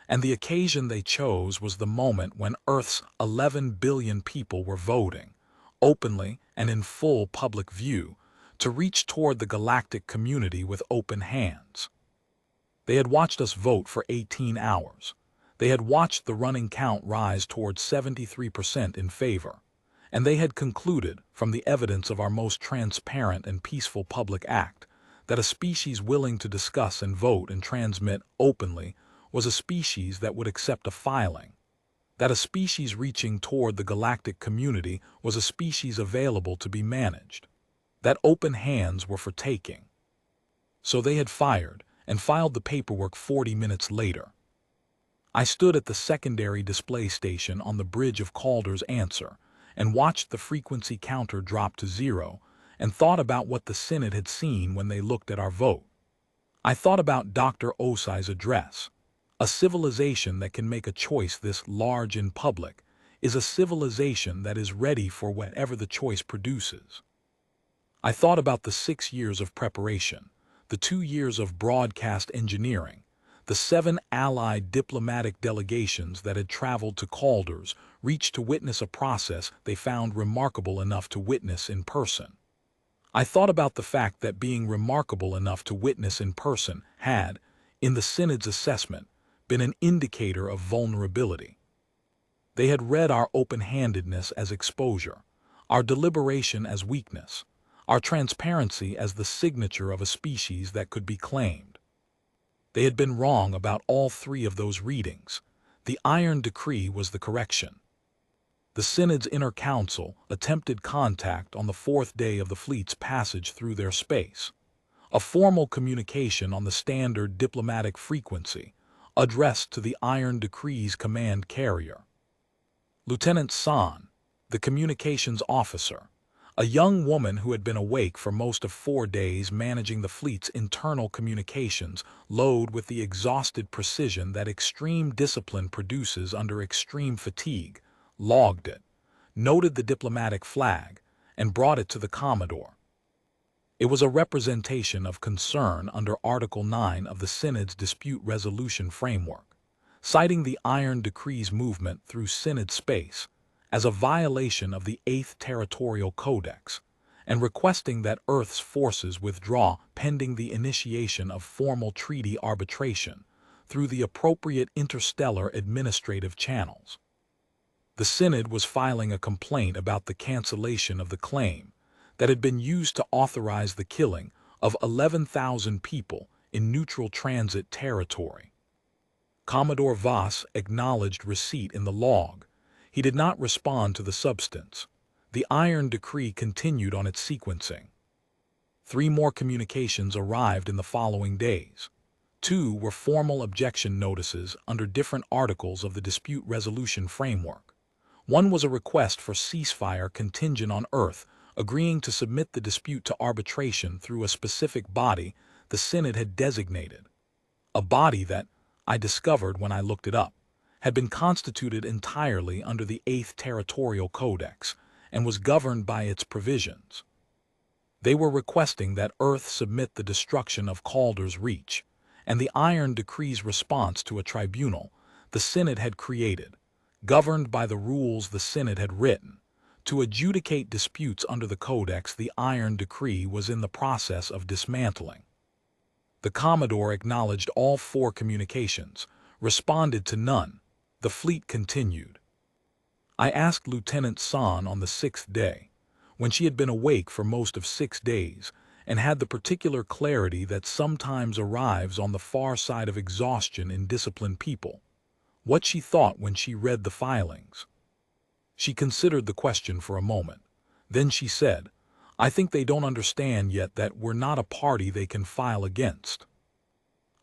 And the occasion they chose was the moment when Earth's 11 billion people were voting, openly and in full public view, to reach toward the galactic community with open hands. They had watched us vote for 18 hours. They had watched the running count rise toward 73% in favor, and they had concluded, from the evidence of our most transparent and peaceful public act, that a species willing to discuss and vote and transmit openly was a species that would accept a filing, that a species reaching toward the galactic community was a species available to be managed, that open hands were for taking. So they had fired and filed the paperwork 40 minutes later. I stood at the secondary display station on the bridge of Calder's answer and watched the frequency counter drop to 0 and thought about what the Synod had seen when they looked at our vote. I thought about Dr. Osai's address. A civilization that can make a choice this large in public is a civilization that is ready for whatever the choice produces. I thought about the 6 years of preparation, the 2 years of broadcast engineering, the 7 allied diplomatic delegations that had traveled to Calders, reached to witness a process they found remarkable enough to witness in person. I thought about the fact that being remarkable enough to witness in person had, in the Synod's assessment, been an indicator of vulnerability. They had read our open-handedness as exposure, our deliberation as weakness, our transparency as the signature of a species that could be claimed. They had been wrong about all 3 of those readings. The Iron Decree was the correction. The Synod's inner council attempted contact on the 4th day of the fleet's passage through their space. A formal communication on the standard diplomatic frequency, addressed to the Iron Decree's command carrier. Lieutenant San, the communications officer, a young woman who had been awake for most of 4 days managing the fleet's internal communications, load with the exhausted precision that extreme discipline produces under extreme fatigue, logged it, noted the diplomatic flag, and brought it to the Commodore. It was a representation of concern under Article 9 of the Synod's dispute resolution framework, citing the Iron Decree's movement through Synod space as a violation of the 8th Territorial Codex, and requesting that Earth's forces withdraw pending the initiation of formal treaty arbitration through the appropriate interstellar administrative channels. The Synod was filing a complaint about the cancellation of the claim that had been used to authorize the killing of 11,000 people in neutral transit territory. Commodore Voss acknowledged receipt in the log. He did not respond to the substance. The Iron Decree continued on its sequencing. 3 more communications arrived in the following days. 2 were formal objection notices under different articles of the dispute resolution framework. 1 was a request for ceasefire contingent on Earth agreeing to submit the dispute to arbitration through a specific body the Synod had designated. A body that, I discovered when I looked it up, had been constituted entirely under the 8th Territorial Codex and was governed by its provisions. They were requesting that Earth submit the destruction of Calder's Reach and the Iron Decree's response to a tribunal the Synod had created, governed by the rules the Synod had written, to adjudicate disputes under the Codex the Iron Decree was in the process of dismantling. The Commodore acknowledged all 4 communications, responded to none. The fleet continued. I asked Lieutenant San on the 6th day, when she had been awake for most of 6 days and had the particular clarity that sometimes arrives on the far side of exhaustion in disciplined people, what she thought when she read the filings. She considered the question for a moment. Then she said, "I think they don't understand yet that we're not a party they can file against."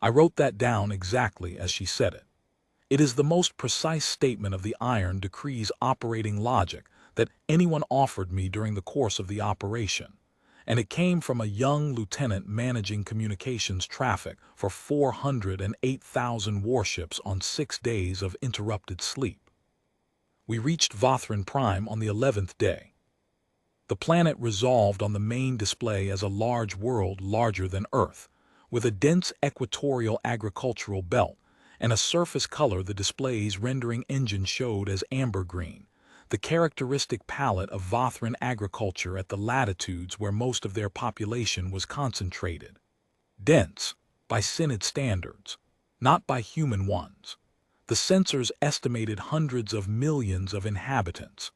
I wrote that down exactly as she said it. It is the most precise statement of the Iron Decree's operating logic that anyone offered me during the course of the operation, and it came from a young lieutenant managing communications traffic for 408,000 warships on 6 days of interrupted sleep. We reached Vothran Prime on the 11th day. The planet resolved on the main display as a large world larger than Earth, with a dense equatorial agricultural belt and a surface color the display's rendering engine showed as amber green, the characteristic palette of Vothran agriculture at the latitudes where most of their population was concentrated. Dense, by Synod standards, not by human ones. The sensors estimated hundreds of millions of inhabitants.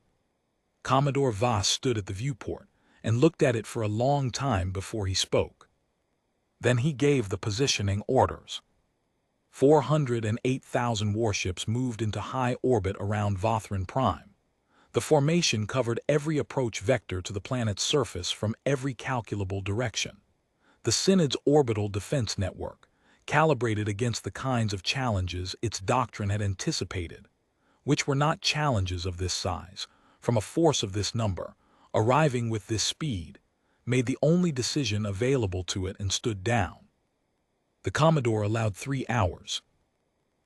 Commodore Voss stood at the viewport and looked at it for a long time before he spoke. Then he gave the positioning orders. 408,000 warships moved into high orbit around Vothran Prime. The formation covered every approach vector to the planet's surface from every calculable direction. The Synod's orbital defense network, calibrated against the kinds of challenges its doctrine had anticipated, which were not challenges of this size, from a force of this number, arriving with this speed, made the only decision available to it and stood down. The Commodore allowed 3 hours.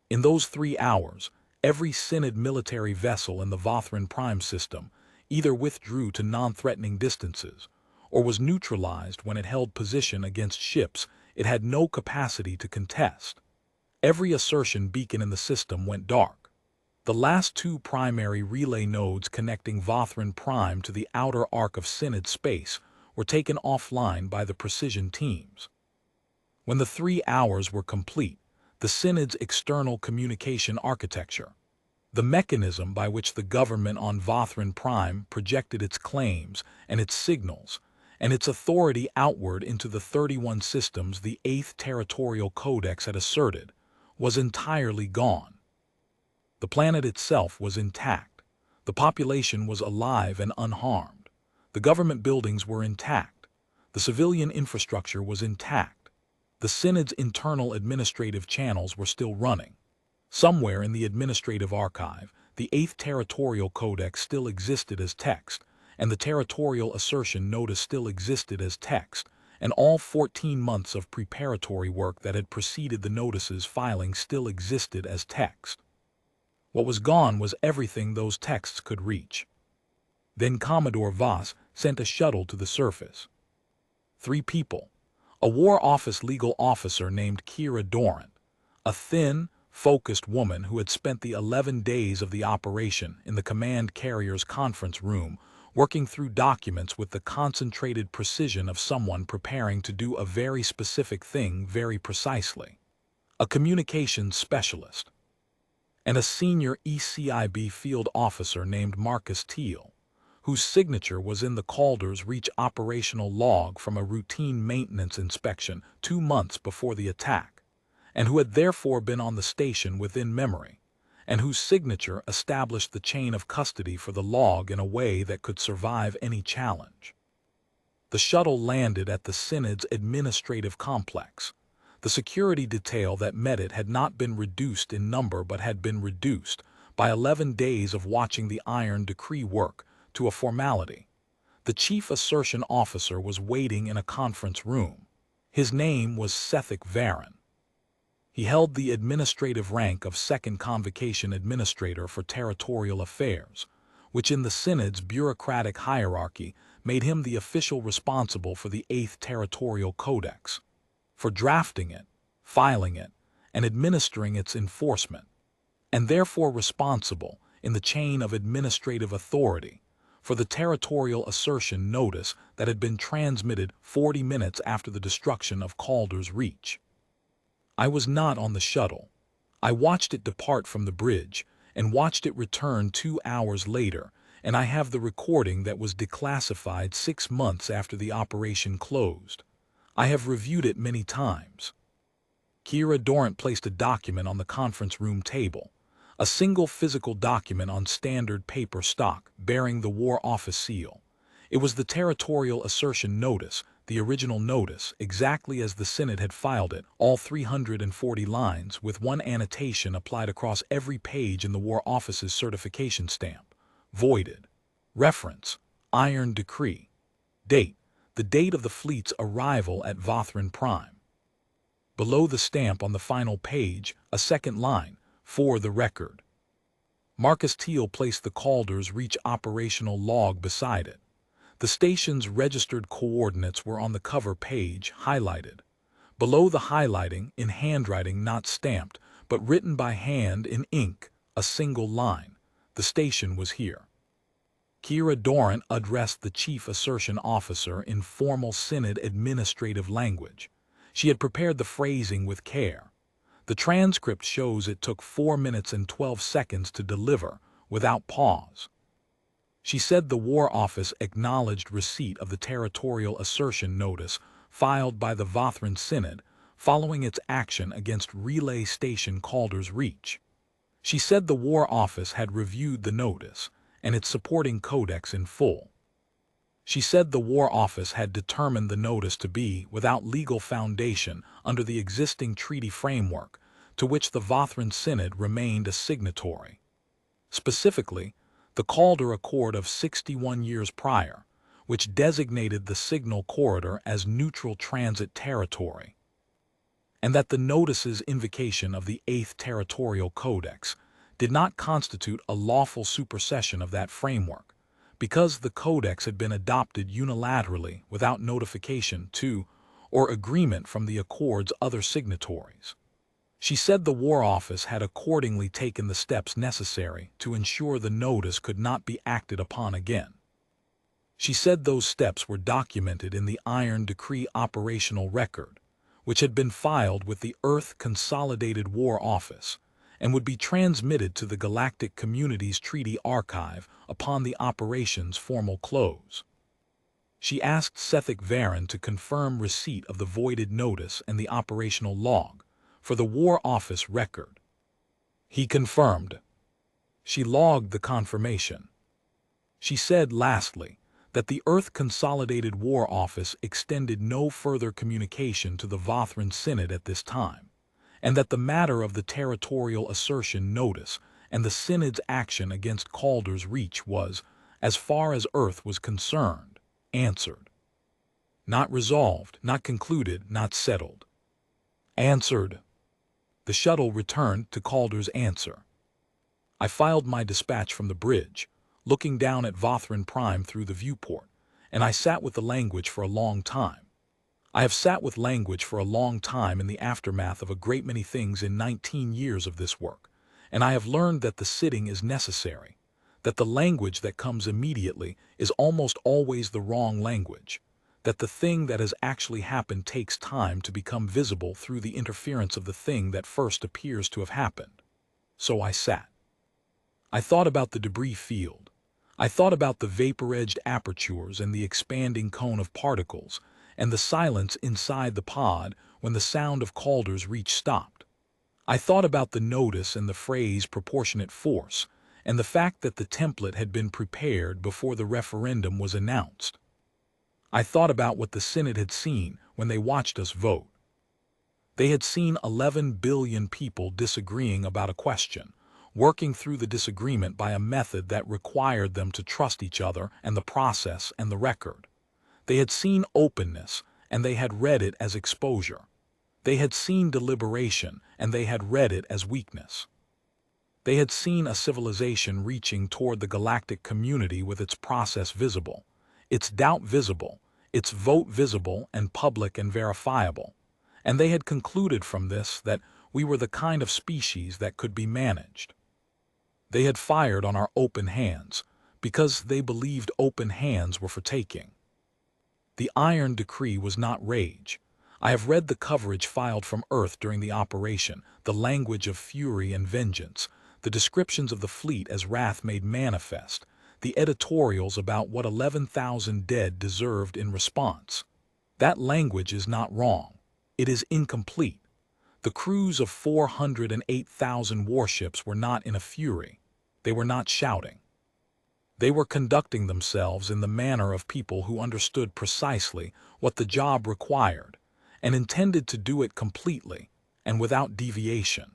In those 3 hours, every Synod military vessel in the Vothran Prime system either withdrew to non-threatening distances or was neutralized when it held position against ships it had no capacity to contest. Every assertion beacon in the system went dark. The last 2 primary relay nodes connecting Vothran Prime to the outer arc of Synod space were taken offline by the precision teams. When the 3 hours were complete, the Synod's external communication architecture, the mechanism by which the government on Vothran Prime projected its claims and its signals, and its authority outward into the 31 systems the 8th Territorial Codex had asserted, was entirely gone. The planet itself was intact. The population was alive and unharmed. The government buildings were intact. The civilian infrastructure was intact. The Synod's internal administrative channels were still running. Somewhere in the administrative archive, the 8th Territorial Codex still existed as text, and the Territorial Assertion Notice still existed as text, and all 14 months of preparatory work that had preceded the notice's filing still existed as text. What was gone was everything those texts could reach. Then Commodore Voss sent a shuttle to the surface. 3 people. A War Office legal officer named Kira Dorrant, a thin, focused woman who had spent the 11 days of the operation in the command carrier's conference room working through documents with the concentrated precision of someone preparing to do a very specific thing very precisely. A communications specialist. And a senior ECIB field officer named Marcus Teal, whose signature was in the Calder's Reach operational log from a routine maintenance inspection 2 months before the attack, and who had therefore been on the station within memory, and whose signature established the chain of custody for the log in a way that could survive any challenge. The shuttle landed at the Synod's administrative complex. The security detail that met it had not been reduced in number but had been reduced, by 11 days of watching the Iron Decree work, to a formality. The chief assertion officer was waiting in a conference room. His name was Sethic Varan. He held the administrative rank of Second Convocation Administrator for Territorial Affairs, which in the Synod's bureaucratic hierarchy made him the official responsible for the 8th Territorial Codex, for drafting it, filing it, and administering its enforcement, and therefore responsible, in the chain of administrative authority, for the Territorial Assertion Notice that had been transmitted 40 minutes after the destruction of Calder's Reach. I was not on the shuttle. I watched it depart from the bridge, and watched it return 2 hours later, and I have the recording that was declassified 6 months after the operation closed. I have reviewed it many times. Kira Dorrant placed a document on the conference room table, a single physical document on standard paper stock bearing the War Office seal. It was the Territorial Assertion Notice, the original notice, exactly as the Synod had filed it, all 340 lines, with one annotation applied across every page in the War Office's certification stamp. Voided. Reference: Iron Decree. Date: the date of the fleet's arrival at Vothran Prime. Below the stamp on the final page, a second line, for the record. Marcus Teal placed the Calder's Reach operational log beside it. The station's registered coordinates were on the cover page, highlighted. Below the highlighting, in handwriting not stamped, but written by hand in ink, a single line: the station was here. Kira Dorrant addressed the chief assertion officer in formal Synod administrative language. She had prepared the phrasing with care. The transcript shows it took 4 minutes and 12 seconds to deliver, without pause. She said the War Office acknowledged receipt of the Territorial Assertion Notice filed by the Vothran Synod following its action against Relay Station Calder's Reach. She said the War Office had reviewed the notice and its supporting codex in full. She said the War Office had determined the notice to be without legal foundation under the existing treaty framework to which the Vothran Synod remained a signatory. Specifically, the Calder Accord of 61 years prior, which designated the signal corridor as neutral transit territory. and that the notice's invocation of the 8th Territorial Codex did not constitute a lawful supersession of that framework, because the Codex had been adopted unilaterally without notification to or agreement from the Accord's other signatories. She said the War Office had accordingly taken the steps necessary to ensure the notice could not be acted upon again. She said those steps were documented in the Iron Decree operational record, which had been filed with the Earth Consolidated War Office and would be transmitted to the Galactic Community's Treaty Archive upon the operation's formal close. She asked Sethic Varen to confirm receipt of the voided notice and the operational log for the War Office record. He confirmed. She logged the confirmation. She said, lastly, that the Earth Consolidated War Office extended no further communication to the Vothran Synod at this time, and that the matter of the Territorial Assertion notice and the Synod's action against Calder's Reach was, as far as Earth was concerned, answered. Not resolved, not concluded, not settled. Answered. The shuttle returned to Calder's answer. I filed my dispatch from the bridge, looking down at Vothran Prime through the viewport, and I sat with the language for a long time. I have sat with language for a long time in the aftermath of a great many things in 19 years of this work, and I have learned that the sitting is necessary, that the language that comes immediately is almost always the wrong language, that the thing that has actually happened takes time to become visible through the interference of the thing that first appears to have happened. So I sat. I thought about the debris field. I thought about the vapor-edged apertures and the expanding cone of particles, and the silence inside the pod when the sound of Calder's Reach stopped. I thought about the notice and the phrase proportionate force, and the fact that the template had been prepared before the referendum was announced. I thought about what the Synod had seen when they watched us vote. They had seen 11 billion people disagreeing about a question, working through the disagreement by a method that required them to trust each other and the process and the record. They had seen openness, and they had read it as exposure. They had seen deliberation, and they had read it as weakness. They had seen a civilization reaching toward the galactic community with its process visible, its doubt visible, its vote visible and public and verifiable, and they had concluded from this that we were the kind of species that could be managed. They had fired on our open hands, because they believed open hands were for taking. The Iron Decree was not rage. I have read the coverage filed from Earth during the operation, the language of fury and vengeance, the descriptions of the fleet as wrath made manifest, the editorials about what 11,000 dead deserved in response. That language is not wrong. It is incomplete. The crews of 408,000 warships were not in a fury. They were not shouting. They were conducting themselves in the manner of people who understood precisely what the job required and intended to do it completely and without deviation.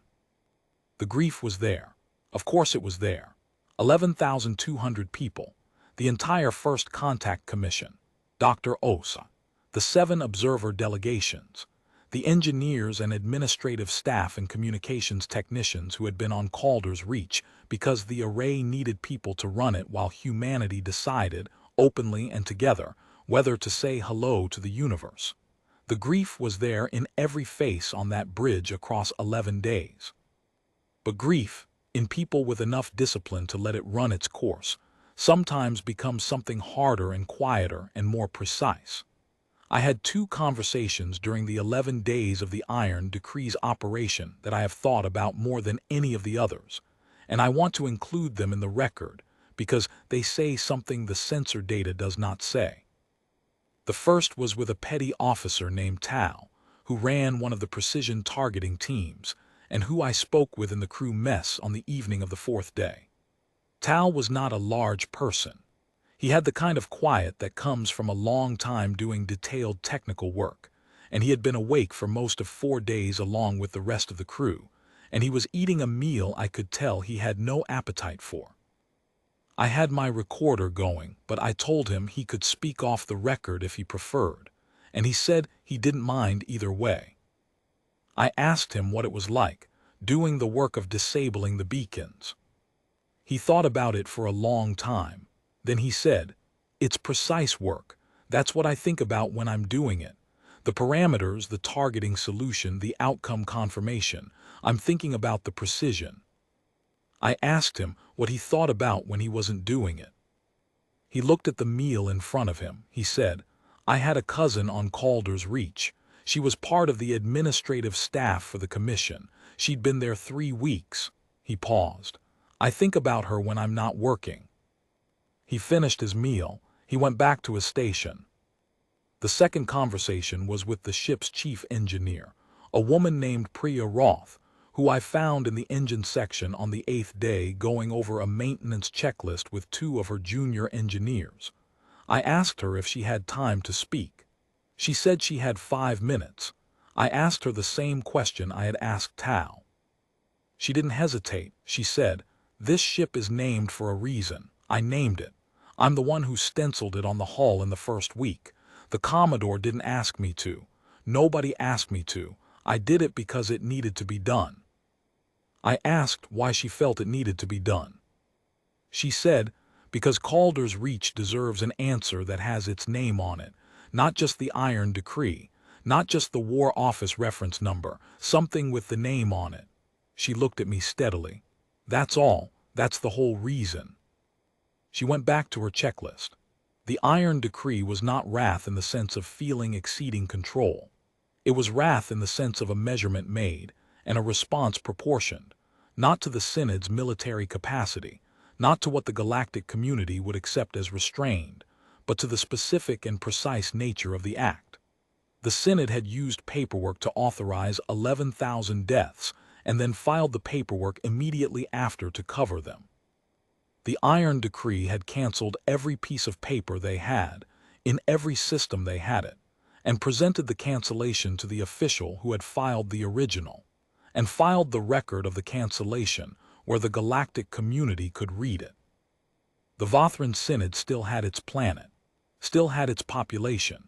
The grief was there. Of course it was there. 11,200 people, the entire First Contact Commission, Dr. Osa, the 7 observer delegations, the engineers and administrative staff and communications technicians who had been on Calder's Reach because the array needed people to run it while humanity decided, openly and together, whether to say hello to the universe. The grief was there in every face on that bridge across 11 days. But grief, in people with enough discipline to let it run its course, sometimes becomes something harder and quieter and more precise. I had 2 conversations during the 11 days of the Iron Decree's operation that I have thought about more than any of the others, and I want to include them in the record because they say something the sensor data does not say. The first was with a petty officer named Tal, who ran one of the precision targeting teams, and who I spoke with in the crew mess on the evening of the 4th day. Tal was not a large person. He had the kind of quiet that comes from a long time doing detailed technical work, and he had been awake for most of 4 days along with the rest of the crew, and he was eating a meal I could tell he had no appetite for. I had my recorder going, but I told him he could speak off the record if he preferred, and he said he didn't mind either way. I asked him what it was like, doing the work of disabling the beacons. He thought about it for a long time. Then he said, "It's precise work. That's what I think about when I'm doing it. The parameters, the targeting solution, the outcome confirmation. I'm thinking about the precision." I asked him what he thought about when he wasn't doing it. He looked at the meal in front of him. He said, "I had a cousin on Calder's Reach. She was part of the administrative staff for the commission. She'd been there 3 weeks. He paused. "I think about her when I'm not working." He finished his meal. He went back to his station. The second conversation was with the ship's chief engineer, a woman named Priya Roth, who I found in the engine section on the 8th day going over a maintenance checklist with 2 of her junior engineers. I asked her if she had time to speak. She said she had 5 minutes. I asked her the same question I had asked Tao. She didn't hesitate. She said, "This ship is named for a reason. I named it. I'm the one who stenciled it on the hull in the first week. The Commodore didn't ask me to. Nobody asked me to. I did it because it needed to be done." I asked why she felt it needed to be done. She said, "Because Calder's Reach deserves an answer that has its name on it, not just the Iron Decree, not just the War Office reference number, something with the name on it." She looked at me steadily. "That's all. That's the whole reason." She went back to her checklist. The Iron Decree was not wrath in the sense of feeling exceeding control. It was wrath in the sense of a measurement made, and a response proportioned, not to the Synod's military capacity, not to what the galactic community would accept as restrained, but to the specific and precise nature of the act. The Synod had used paperwork to authorize 11,000 deaths, and then filed the paperwork immediately after to cover them. The Iron Decree had canceled every piece of paper they had, in every system they had it, and presented the cancellation to the official who had filed the original, and filed the record of the cancellation where the galactic community could read it. The Vothran Synod still had its planet, still had its population,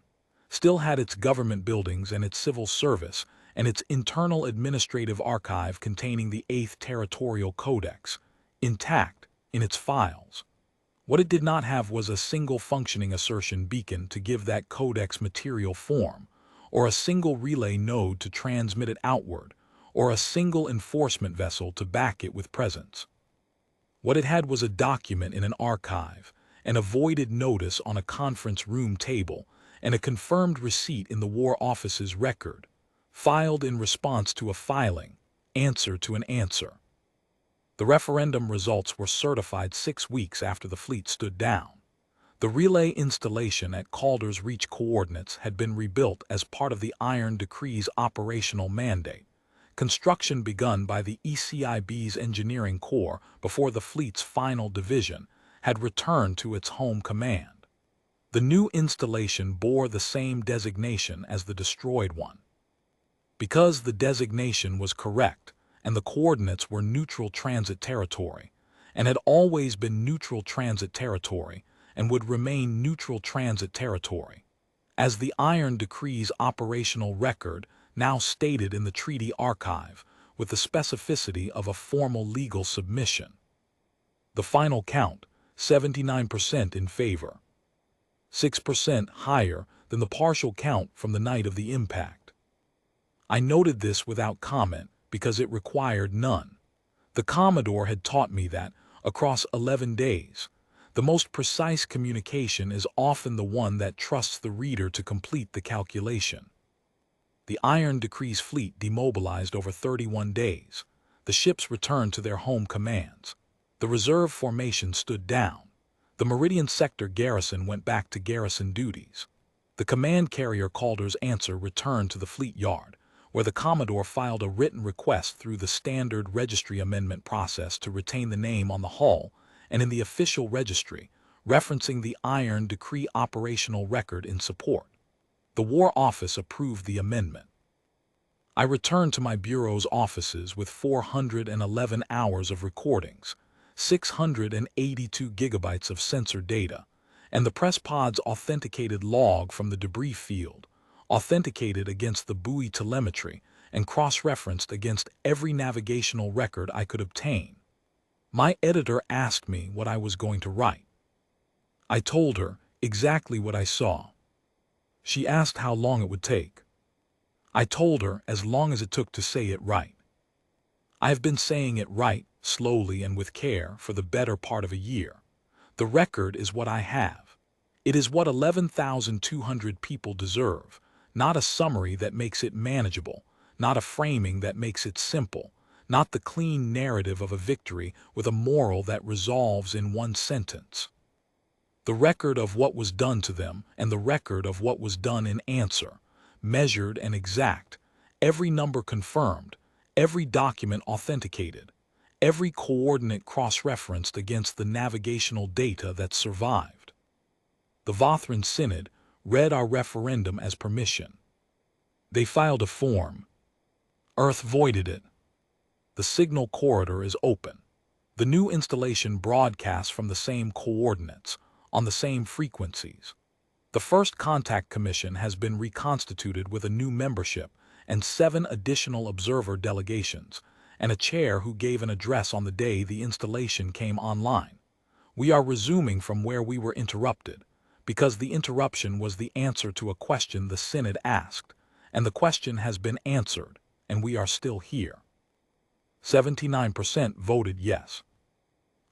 still had its government buildings and its civil service and its internal administrative archive containing the 8th Territorial Codex, intact in its files. What it did not have was a single functioning assertion beacon to give that codex material form, or a single relay node to transmit it outward, or a single enforcement vessel to back it with presence. What it had was a document in an archive, an avoided notice on a conference room table, and a confirmed receipt in the War Office's record, filed in response to a filing, answer to an answer. The referendum results were certified 6 weeks after the fleet stood down. The relay installation at Calder's Reach coordinates had been rebuilt as part of the Iron Decree's operational mandate. Construction begun by the ECIB's Engineering Corps before the fleet's final division had returned to its home command. The new installation bore the same designation as the destroyed one. Because the designation was correct and the coordinates were neutral transit territory, and had always been neutral transit territory and would remain neutral transit territory, as the Iron Decree's operational record now stated in the treaty archive with the specificity of a formal legal submission. The final count, 79% in favor, 6% higher than the partial count from the night of the impact. I noted this without comment because it required none. The Commodore had taught me that, across 11 days, the most precise communication is often the one that trusts the reader to complete the calculation. The Iron Decree's fleet demobilized over 31 days. The ships returned to their home commands. The reserve formation stood down. The Meridian Sector garrison went back to garrison duties. The command carrier Calder's answer returned to the fleet yard, where the Commodore filed a written request through the standard registry amendment process to retain the name on the hull and in the official registry, referencing the Iron Decree operational record in support. The War Office approved the amendment. I returned to my bureau's offices with 411 hours of recordings, 682 gigabytes of sensor data, and the press pod's authenticated log from the debris field, authenticated against the buoy telemetry and cross-referenced against every navigational record I could obtain. My editor asked me what I was going to write. I told her exactly what I saw. She asked how long it would take. I told her as long as it took to say it right. I have been saying it right, slowly and with care, for the better part of a year. The record is what I have. It is what 11,200 people deserve, not a summary that makes it manageable, not a framing that makes it simple, not the clean narrative of a victory with a moral that resolves in one sentence. The record of what was done to them and the record of what was done in answer, measured and exact, every number confirmed, every document authenticated, every coordinate cross-referenced against the navigational data that survived. The Vothran Synod read our referendum as permission. They filed a form. Earth voided it. The signal corridor is open. The new installation broadcasts from the same coordinates, on the same frequencies. The First Contact Commission has been reconstituted with a new membership and 7 additional observer delegations, and a chair who gave an address on the day the installation came online. We are resuming from where we were interrupted, because the interruption was the answer to a question the Synod asked, and the question has been answered, and we are still here. 79% voted yes.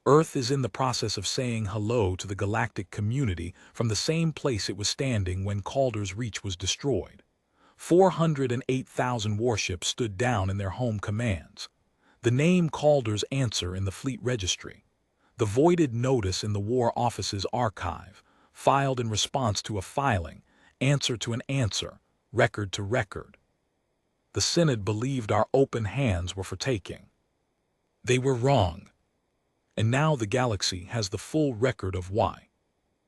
Earth is in the process of saying hello to the galactic community from the same place it was standing when Calder's Reach was destroyed. 408,000 warships stood down in their home commands. The name Calder's answer in the fleet registry. The voided notice in the War Office's archive, filed in response to a filing, answer to an answer, record to record. The Synod believed our open hands were for taking. They were wrong. And now the galaxy has the full record of why.